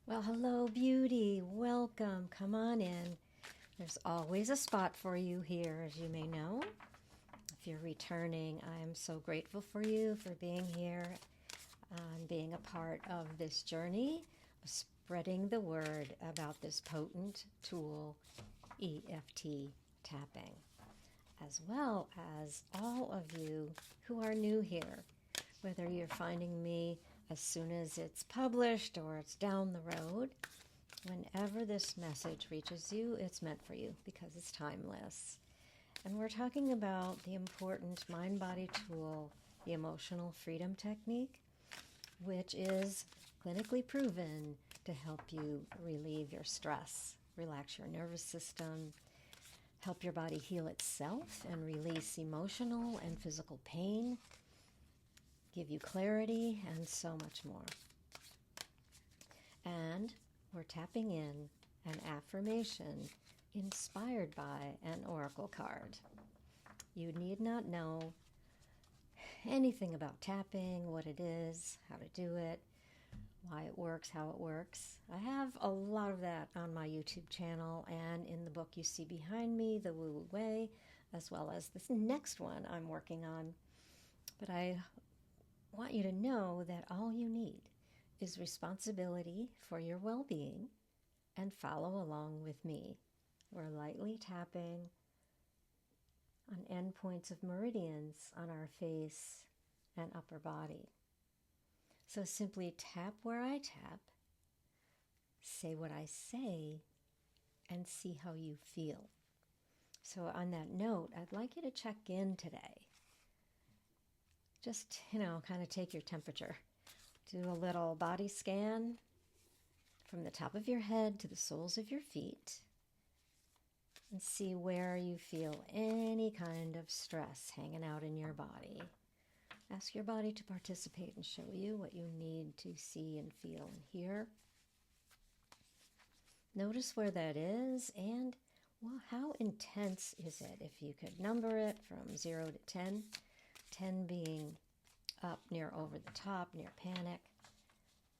Well, hello, beauty. Welcome. Come on in. There's always a spot for you here, as you may know. If you're returning, I am so grateful for you for being here and being a part of this journey of spreading the word about this potent tool, EFT tapping, as well as all of you who are new here, whether you're finding me as soon as it's published or it's down the road. Whenever this message reaches you, it's meant for you because it's timeless. And we're talking about the important mind-body tool, the emotional freedom technique, which is clinically proven to help you relieve your stress, relax your nervous system, help your body heal itself and release emotional and physical pain, give you clarity, and so much more. And we're tapping in an affirmation inspired by an oracle card. You need not know anything about tapping, what it is, how to do it, why it works, how it works. I have a lot of that on my YouTube channel and in the book you see behind me, The Woo Woo Way, as well as this next one I'm working on. But I want you to know that all you need is responsibility for your well-being and follow along with me. We're lightly tapping on endpoints of meridians on our face and upper body. So simply tap where I tap, say what I say, and see how you feel. So on that note, I'd like you to check in today. Just, kind of take your temperature. Do a little body scan from the top of your head to the soles of your feet and see where you feel any kind of stress hanging out in your body. Ask your body to participate and show you what you need to see and feel and hear. Notice where that is and, well, how intense is it? If you could number it from 0 to 10, 10 being up, near, over the top, near panic,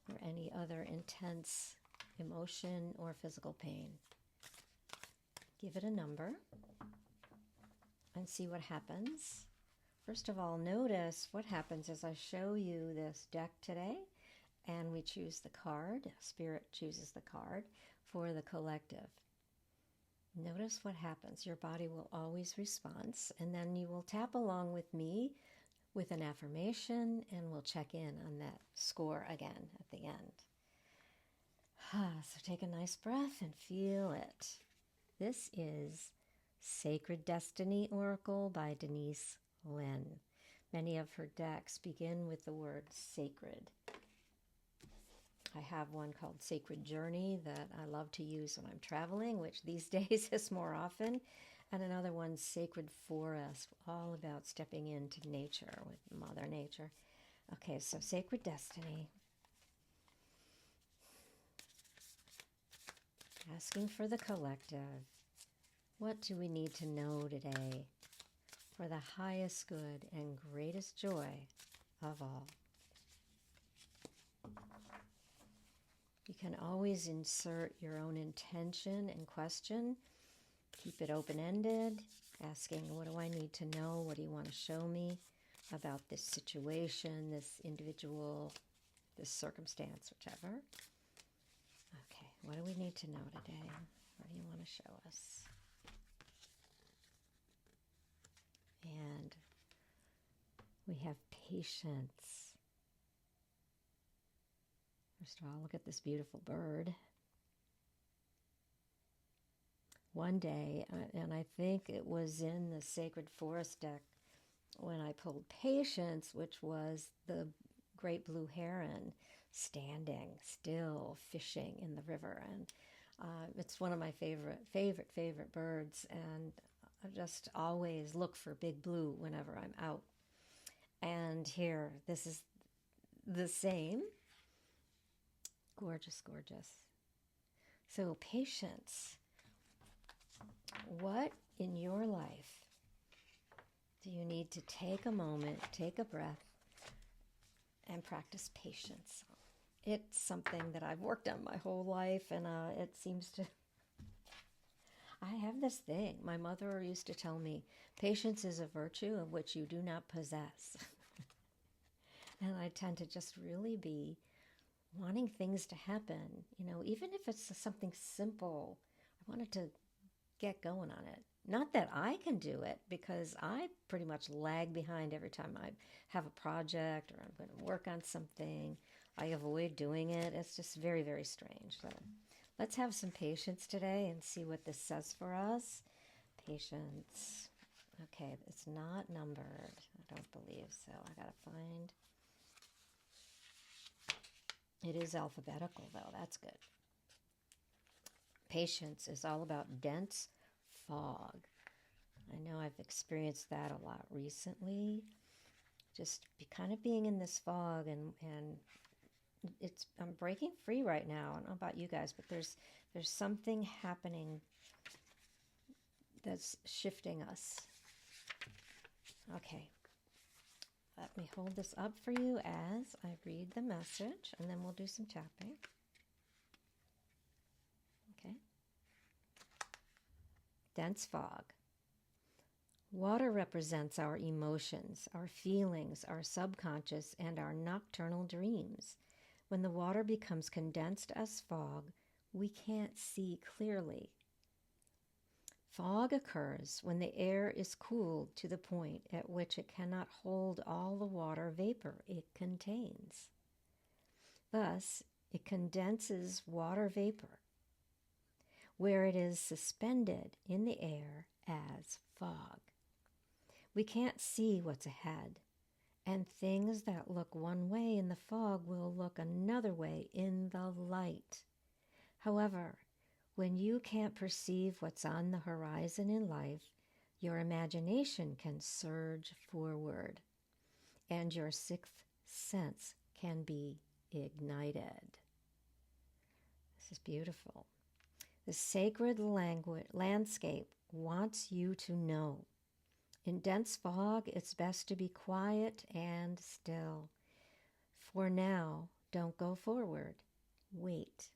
or any other intense emotion or physical pain. Give it a number and see what happens. First of all, notice what happens as I show you this deck today, and we choose the card. Spirit chooses the card for the collective. Notice what happens. Your body will always respond, and then you will tap along with me with an affirmation, and we'll check in on that score again at the end. So take a nice breath and feel it. This is Sacred Destiny Oracle by DENISE LINN. Many of her decks begin with the word sacred. I have one called Sacred Journey that I love to use when I'm traveling, which these days is more often. And another one, Sacred Forest, all about stepping into nature with Mother Nature. Okay, so Sacred Destiny. Asking for the collective. What do we need to know today for the highest good and greatest joy of all? You can always insert your own intention and question. Keep it open-ended, asking, what do I need to know? What do you want to show me about this situation, this individual, this circumstance, whichever? Okay, what do we need to know today? What do you want to show us? And we have patience. First of all, look at this beautiful bird. One day, and I think it was in the Sacred Forest deck when I pulled Patience, which was the great blue heron standing still fishing in the river. And it's one of my favorite birds, and I just always look for big blue whenever I'm out. And here, this is the same. Gorgeous, gorgeous. So patience. What in your life do you need to take a moment, take a breath, and practice patience it's something that I've worked on my whole life, and it seems to... I have this thing. My mother used to tell me, patience is a virtue of which you do not possess. And I tend to just really be wanting things to happen, even if it's something simple. I wanted to get going on it. Not that I can do it, because I pretty much lag behind every time I have a project or I'm going to work on something. I avoid doing it. It's just very, very strange. So let's have some patience today and see what this says for us. Patience. Okay, it's not numbered. I don't believe so. I got to find... It is alphabetical, though. That's good. Patience is all about dense fog. I know I've experienced that a lot recently. Just kind of being in this fog, and I'm breaking free right now. I don't know about you guys, but there's something happening that's shifting us. Okay. Let me hold this up for you as I read the message, and then we'll do some tapping. Okay. Dense fog. Water represents our emotions, our feelings, our subconscious, and our nocturnal dreams. When the water becomes condensed as fog, we can't see clearly. Fog occurs when the air is cooled to the point at which it cannot hold all the water vapor it contains. Thus, it condenses water vapor, where it is suspended in the air as fog. We can't see what's ahead, and things that look one way in the fog will look another way in the light. However, when you can't perceive what's on the horizon in life, your imagination can surge forward, and your sixth sense can be ignited. This is beautiful. The sacred landscape wants you to know. In dense fog, it's best to be quiet and still. For now, don't go forward. Wait.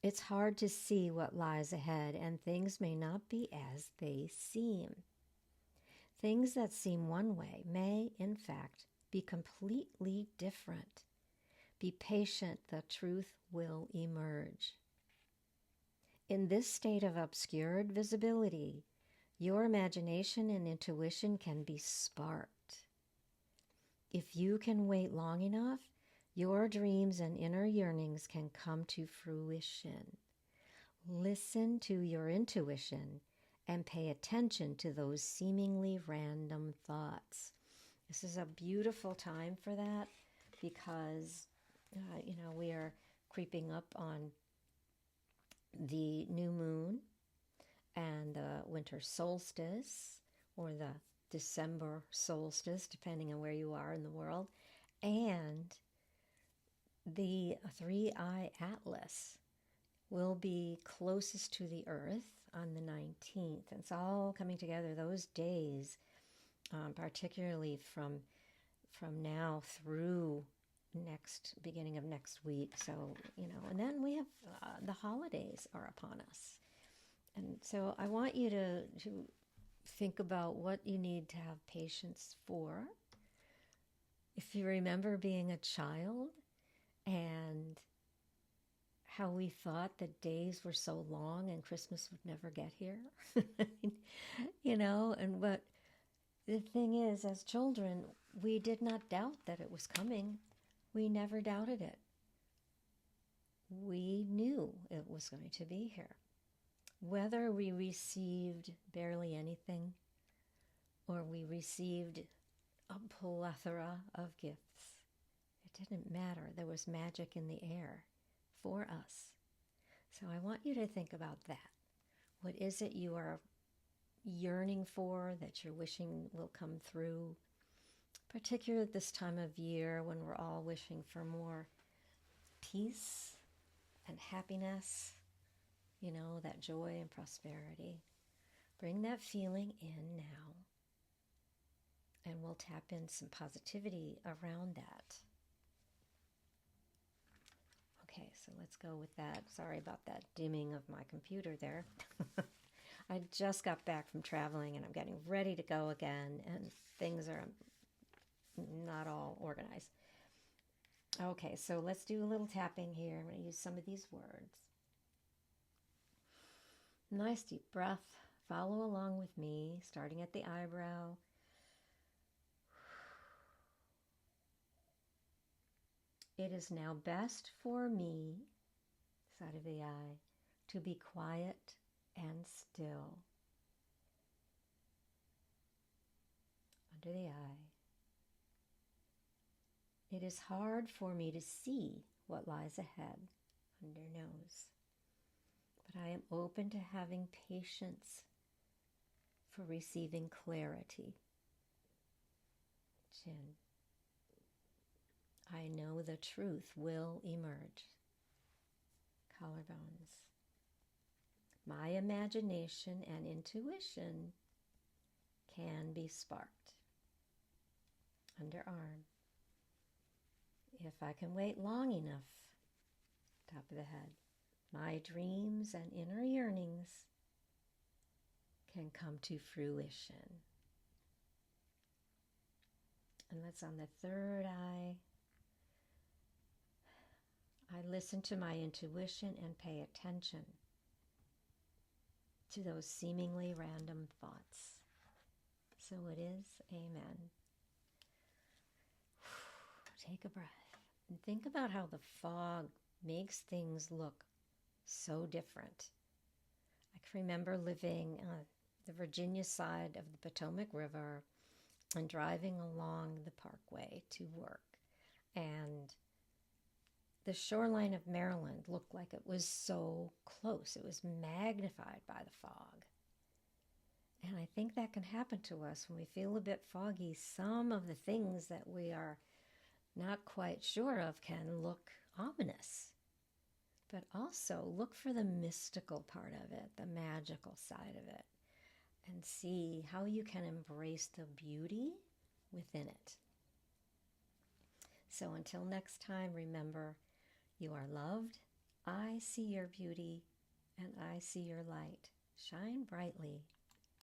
It's hard to see what lies ahead, and things may not be as they seem. Things that seem one way may, in fact, be completely different. Be patient, the truth will emerge. In this state of obscured visibility, your imagination and intuition can be sparked. If you can wait long enough, your dreams and inner yearnings can come to fruition. Listen to your intuition and pay attention to those seemingly random thoughts. This is a beautiful time for that, because, we are creeping up on the new moon and the winter solstice, or the December solstice, depending on where you are in the world, and the 3-eye atlas will be closest to the Earth on the 19th. It's all coming together those days, particularly from now through beginning of next week. So, and then we have the holidays are upon us. And so I want you to think about what you need to have patience for. If you remember being a child, and how we thought the days were so long and Christmas would never get here. But the thing is, as children, we did not doubt that it was coming. We never doubted it. We knew it was going to be here. Whether we received barely anything or we received a plethora of gifts, it didn't matter. There was magic in the air for us. So I want you to think about that. What is it you are yearning for, that you're wishing will come through? Particularly at this time of year when we're all wishing for more peace and happiness, that joy and prosperity. Bring that feeling in now, and we'll tap in some positivity around that. So let's go with that. Sorry about that dimming of my computer there. I just got back from traveling and I'm getting ready to go again, and things are not all organized. Okay, so let's do a little tapping here. I'm going to use some of these words. Nice deep breath. Follow along with me, starting at the eyebrow. It is now best for me, side of the eye, to be quiet and still. Under the eye. It is hard for me to see what lies ahead, under nose. But I am open to having patience for receiving clarity. Chin. I know the truth will emerge. Collarbones. My imagination and intuition can be sparked. Underarm. If I can wait long enough, top of the head, my dreams and inner yearnings can come to fruition. And that's on the third eye. I listen to my intuition and pay attention to those seemingly random thoughts. So it is. Amen. Take a breath and think about how the fog makes things look so different. I can remember living on the Virginia side of the Potomac River and driving along the parkway to work. And the shoreline of Maryland looked like it was so close. It was magnified by the fog. And I think that can happen to us when we feel a bit foggy. Some of the things that we are not quite sure of can look ominous. But also look for the mystical part of it, the magical side of it, and see how you can embrace the beauty within it. So until next time, remember, you are loved. I see your beauty, and I see your light. Shine brightly.